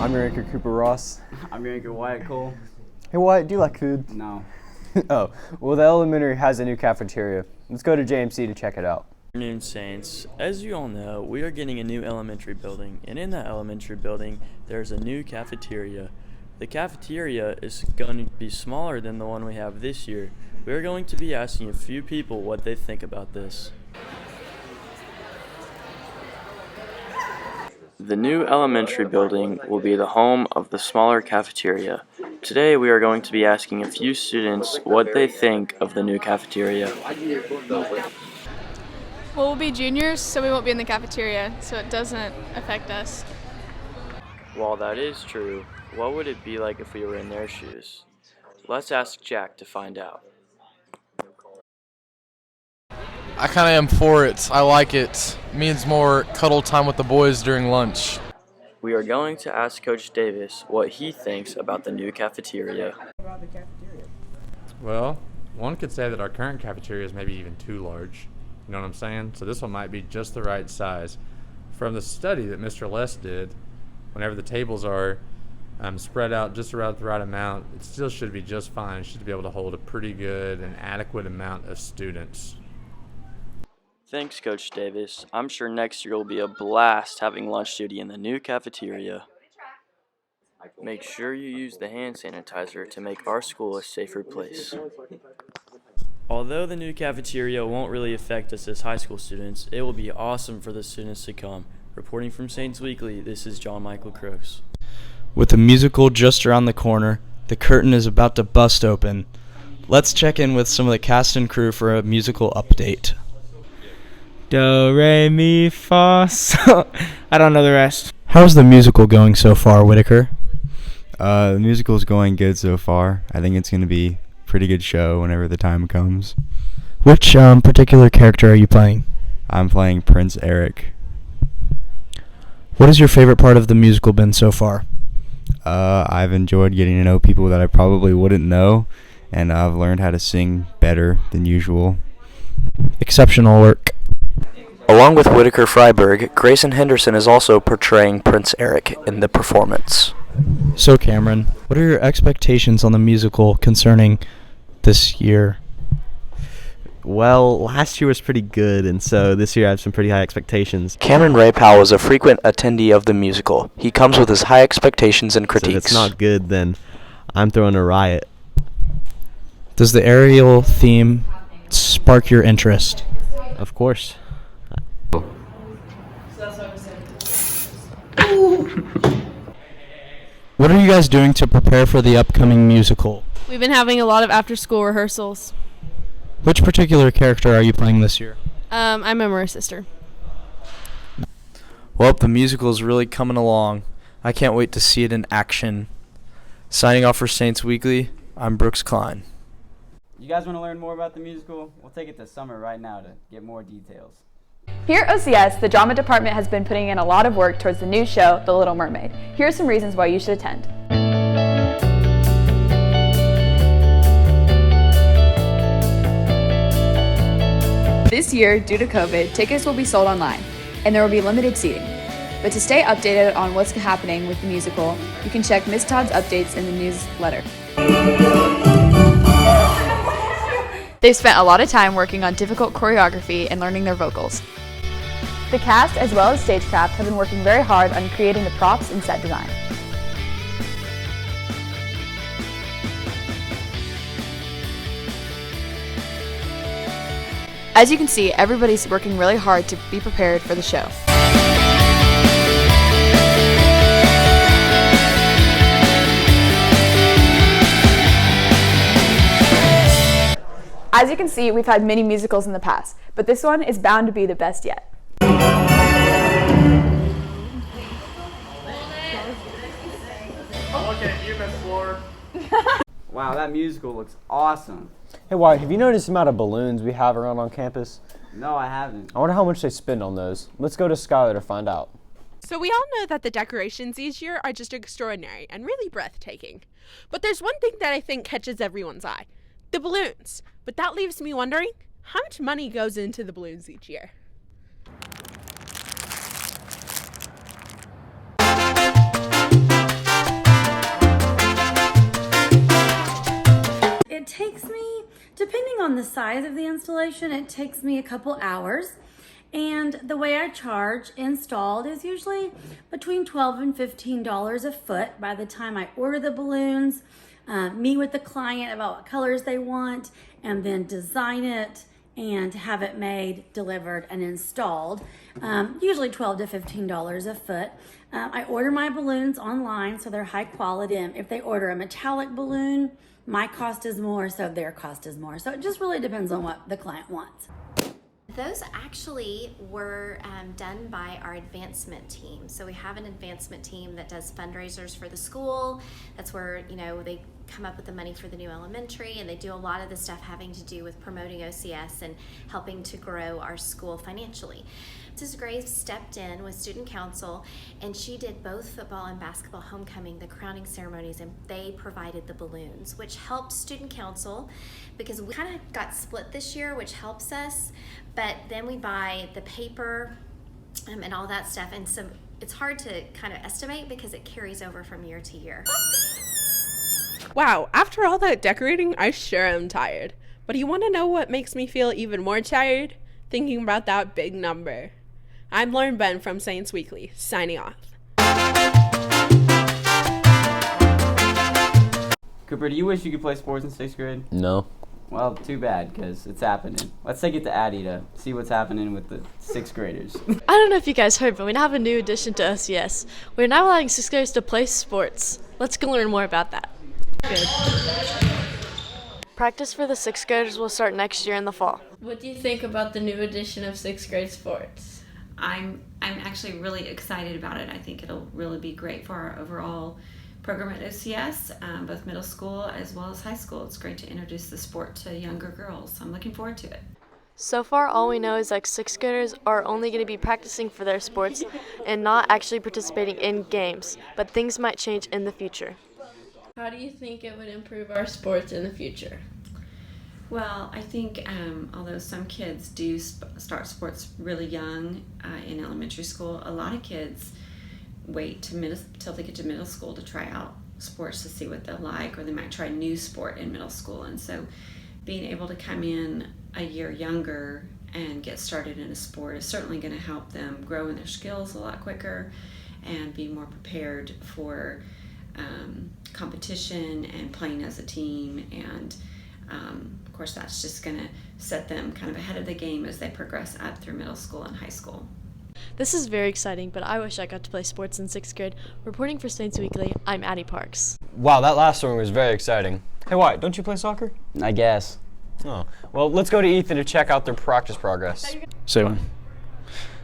I'm your anchor, Cooper Ross. I'm your anchor, Wyatt Cole. Hey Wyatt, do you like food? No. Oh, well the elementary has a new cafeteria. Let's go to JMC to check it out. Good afternoon, Saints. As you all know, we are getting a new elementary building, and in that elementary building, there's a new cafeteria. The cafeteria is going to be smaller than the one we have this year. We are going to be asking a few people what they think about this. The new elementary building will be the home of the smaller cafeteria. Today we are going to be asking a few students what they think of the new cafeteria. Well, we'll be juniors, so we won't be in the cafeteria, so it doesn't affect us. While that is true, what would it be like if we were in their shoes? Let's ask Jack to find out. I kind of am for it. I like it. It means more cuddle time with the boys during lunch. We are going to ask Coach Davis what he thinks about the new cafeteria. Well, one could say that our current cafeteria is maybe even too large. You know what I'm saying? So this one might be just the right size. From the study that Mr. Les did, whenever the tables are spread out just around the right amount, it still should be just fine. It should be able to hold a pretty good and adequate amount of students. Thanks, Coach Davis. I'm sure next year will be a blast having lunch duty in the new cafeteria. Make sure you use the hand sanitizer to make our school a safer place. Although the new cafeteria won't really affect us as high school students, it will be awesome for the students to come. Reporting from Saints Weekly, this is John Michael Cross. With the musical just around the corner, the curtain is about to bust open. Let's check in with some of the cast and crew for a musical update. Do, re, mi, fa, so. I don't know the rest. How's the musical going so far, Whitaker? The musical's going good so far. I think it's going to be a pretty good show whenever the time comes. Which particular character are you playing? I'm playing Prince Eric. What has your favorite part of the musical been so far? I've enjoyed getting to know people that I probably wouldn't know, and I've learned how to sing better than usual. Exceptional work. Along with Whitaker Freiberg, Grayson Henderson is also portraying Prince Eric in the performance. So Cameron, what are your expectations on the musical concerning this year? Well, last year was pretty good, and so this year I have some pretty high expectations. Cameron Ray Powell is a frequent attendee of the musical. He comes with his high expectations and critiques. So if it's not good, then I'm throwing a riot. Does the aerial theme spark your interest? Of course. What are you guys doing to prepare for the upcoming musical? We've been having a lot of after-school rehearsals. Which particular character are you playing this year? I'm Emma's sister. Well, the musical is really coming along. I can't wait to see it in action. Signing off for Saints Weekly, I'm Brooks Klein. You guys want to learn more about the musical? We'll take it to Summer right now to get more details. Here at OCS, the drama department has been putting in a lot of work towards the new show, The Little Mermaid. Here are some reasons why you should attend. This year, due to COVID, tickets will be sold online, and there will be limited seating. But to stay updated on what's happening with the musical, you can check Miss Todd's updates in the newsletter. They've spent a lot of time working on difficult choreography and learning their vocals. The cast, as well as stagecraft, have been working very hard on creating the props and set design. As you can see, everybody's working really hard to be prepared for the show. As you can see, we've had many musicals in the past, but this one is bound to be the best yet. Wow, that musical looks awesome. Hey Wyatt, have you noticed the amount of balloons we have around on campus? No, I haven't. I wonder how much they spend on those. Let's go to Skylar to find out. So we all know that the decorations each year are just extraordinary and really breathtaking. But there's one thing that I think catches everyone's eye. The balloons. But that leaves me wondering, how much money goes into the balloons each year? depending on the size of the installation, it takes me a couple hours. And the way I charge installed is usually between $12 and $15 a foot by the time I order the balloons, meet with the client about what colors they want, and then design it and have it made, delivered, and installed. Usually $12 to $15 a foot. I order my balloons online, so they're high quality. If they order a metallic balloon, my cost is more, so their cost is more. So it just really depends on what the client wants. Those actually were done by our advancement team. So we have an advancement team that does fundraisers for the school. That's where, they come up with the money for the new elementary, and they do a lot of the stuff having to do with promoting OCS and helping to grow our school financially. Mrs. Graves stepped in with student council, and she did both football and basketball homecoming, the crowning ceremonies, and they provided the balloons, which helped student council because we kind of got split this year, which helps us, but then we buy the paper and all that stuff, and so it's hard to kind of estimate because it carries over from year to year. Wow, after all that decorating, I sure am tired. But you want to know what makes me feel even more tired? Thinking about that big number. I'm Lauren Ben from Saints Weekly, signing off. Cooper, do you wish you could play sports in 6th grade? No. Well, too bad, because it's happening. Let's take it to Addie to see what's happening with the 6th graders. I don't know if you guys heard, but we now have a new addition to OCS. We're now allowing 6th graders to play sports. Let's go learn more about that. Good. Practice for the 6th graders will start next year in the fall. What do you think about the new edition of 6th grade sports? I'm actually really excited about it. I think it'll really be great for our overall program at OCS, both middle school as well as high school. It's great to introduce the sport to younger girls. I'm looking forward to it. So far, all we know is that 6th graders are only going to be practicing for their sports and not actually participating in games, but things might change in the future. How do you think it would improve our sports in the future? Well, I think although some kids do start sports really young in elementary school, a lot of kids wait till they get to middle school to try out sports to see what they'll like, or they might try a new sport in middle school. And so being able to come in a year younger and get started in a sport is certainly going to help them grow in their skills a lot quicker and be more prepared for competition and playing as a team. And of course, that's just going to set them kind of ahead of the game as they progress up through middle school and high school. This is very exciting, but I wish I got to play sports in 6th grade. Reporting for Saints Weekly, I'm Addie Parks. Wow, that last one was very exciting. Hey, Wyatt, don't you play soccer? I guess. Oh, well, let's go to Ethan to check out their practice progress. Say one.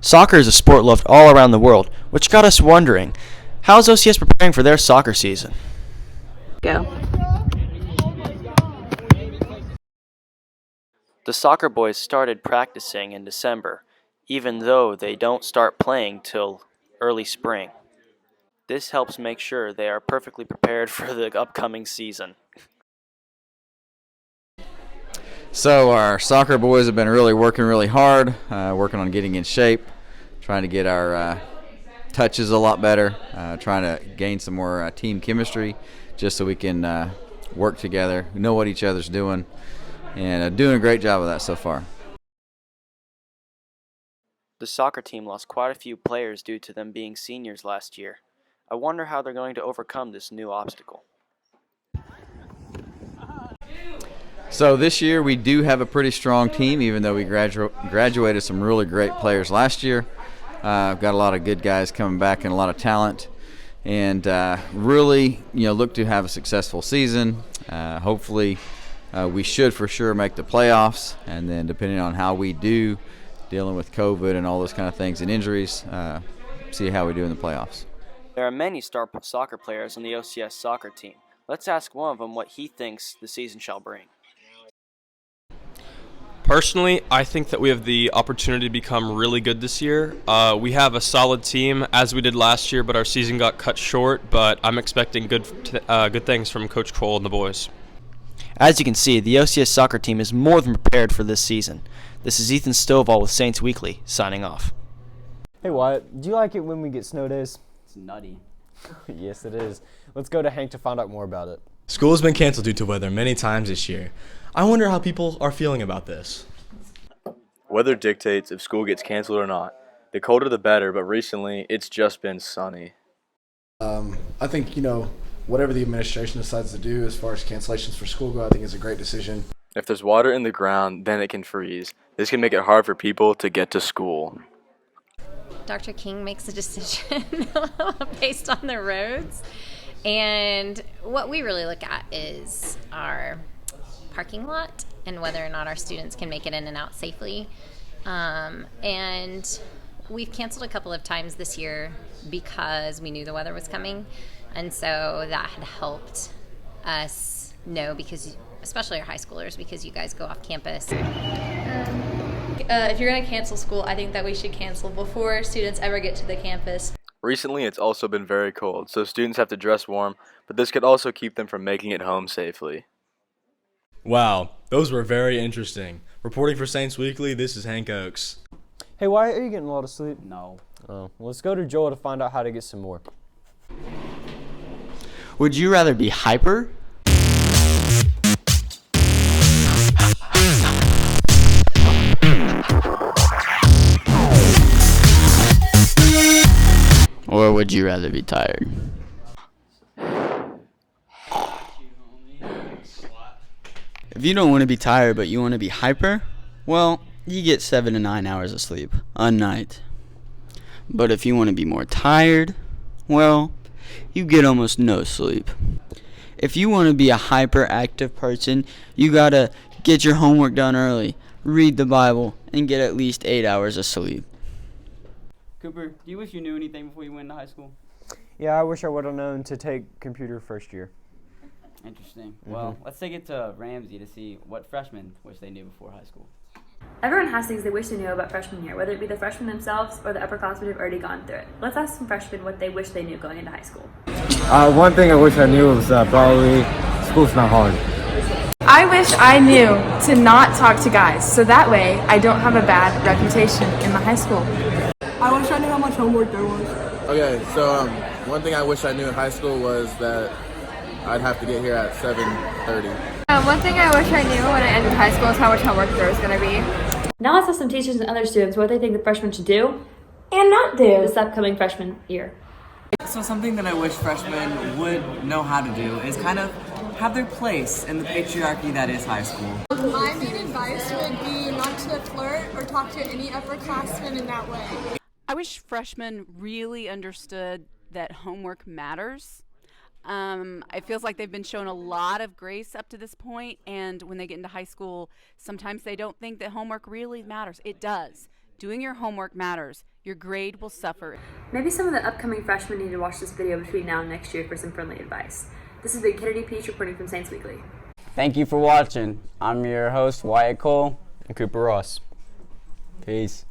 Soccer is a sport loved all around the world, which got us wondering, how is OCS preparing for their soccer season? Go. The soccer boys started practicing in December, even though they don't start playing till early spring. This helps make sure they are perfectly prepared for the upcoming season. So our soccer boys have been really working really hard, working on getting in shape, trying to get our touches a lot better, trying to gain some more team chemistry just so we can work together, know what each other's doing, and doing a great job of that so far. The soccer team lost quite a few players due to them being seniors last year. I wonder how they're going to overcome this new obstacle. So this year we do have a pretty strong team, even though we graduated some really great players last year. Got a lot of good guys coming back and a lot of talent, and really, look to have a successful season. Hopefully, we should for sure make the playoffs, and then depending on how we do, dealing with COVID and all those kind of things and injuries, see how we do in the playoffs. There are many star soccer players on the OCS soccer team. Let's ask one of them what he thinks the season shall bring. Personally, I think that we have the opportunity to become really good this year. We have a solid team, as we did last year, but our season got cut short. But I'm expecting good things from Coach Kroll and the boys. As you can see, the OCS soccer team is more than prepared for this season. This is Ethan Stovall with Saints Weekly, signing off. Hey Wyatt, do you like it when we get snow days? It's nutty. Yes, it is. Let's go to Hank to find out more about it. School has been canceled due to weather many times this year. I wonder how people are feeling about this. Weather dictates if school gets canceled or not. The colder the better, but recently it's just been sunny. I think, whatever the administration decides to do as far as cancellations for school go, I think is a great decision. If there's water in the ground, then it can freeze. This can make it hard for people to get to school. Dr. King makes a decision based on the roads. And what we really look at is our parking lot and whether or not our students can make it in and out safely. And we've canceled a couple of times this year because we knew the weather was coming. And so that had helped us know, because especially our high schoolers, because you guys go off campus. If you're going to cancel school, I think that we should cancel before students ever get to the campus. Recently, it's also been very cold, so students have to dress warm, but this could also keep them from making it home safely. Wow, those were very interesting. Reporting for Saints Weekly, this is Hank Oakes. Hey, Wyatt, are you getting a lot of sleep? No. Oh, let's go to Joel to find out how to get some more. Would you rather be hyper or would you rather be tired? If you don't want to be tired but you want to be hyper, well, you get 7 to 9 hours of sleep a night. But if you want to be more tired, well, you get almost no sleep. If you want to be a hyperactive person, you gotta get your homework done early, read the Bible, and get at least 8 hours of sleep. Cooper, do you wish you knew anything before you went into high school? Yeah, I wish I would have known to take computer first year. Interesting. Well, let's take it to Ramsey to see what freshmen wish they knew before high school. Everyone has things they wish they knew about freshman year, whether it be the freshmen themselves or the upperclassmen who've already gone through it. Let's ask some freshmen what they wish they knew going into high school. One thing I wish I knew was probably school's not hard. I wish I knew to not talk to guys, so that way I don't have a bad reputation in the high school. I wish I knew how much homework there was. Okay, so one thing I wish I knew in high school was that I'd have to get here at 7:30. One thing I wish I knew when I entered high school is how much homework there was going to be. Now let's ask some teachers and other students what they think the freshmen should do And not do. this upcoming freshman year. So something that I wish freshmen would know how to do is kind of have their place in the patriarchy that is high school. My main advice would be not to flirt or talk to any upperclassmen in that way. I wish freshmen really understood that homework matters. It feels like they've been shown a lot of grace up to this point, and when they get into high school, sometimes they don't think that homework really matters. It does. Doing your homework matters. Your grade will suffer. Maybe some of the upcoming freshmen need to watch this video between now and next year for some friendly advice. This has been Kennedy Peach reporting from Saints Weekly. Thank you for watching. I'm your host, Wyatt Cole. And Cooper Ross. Peace.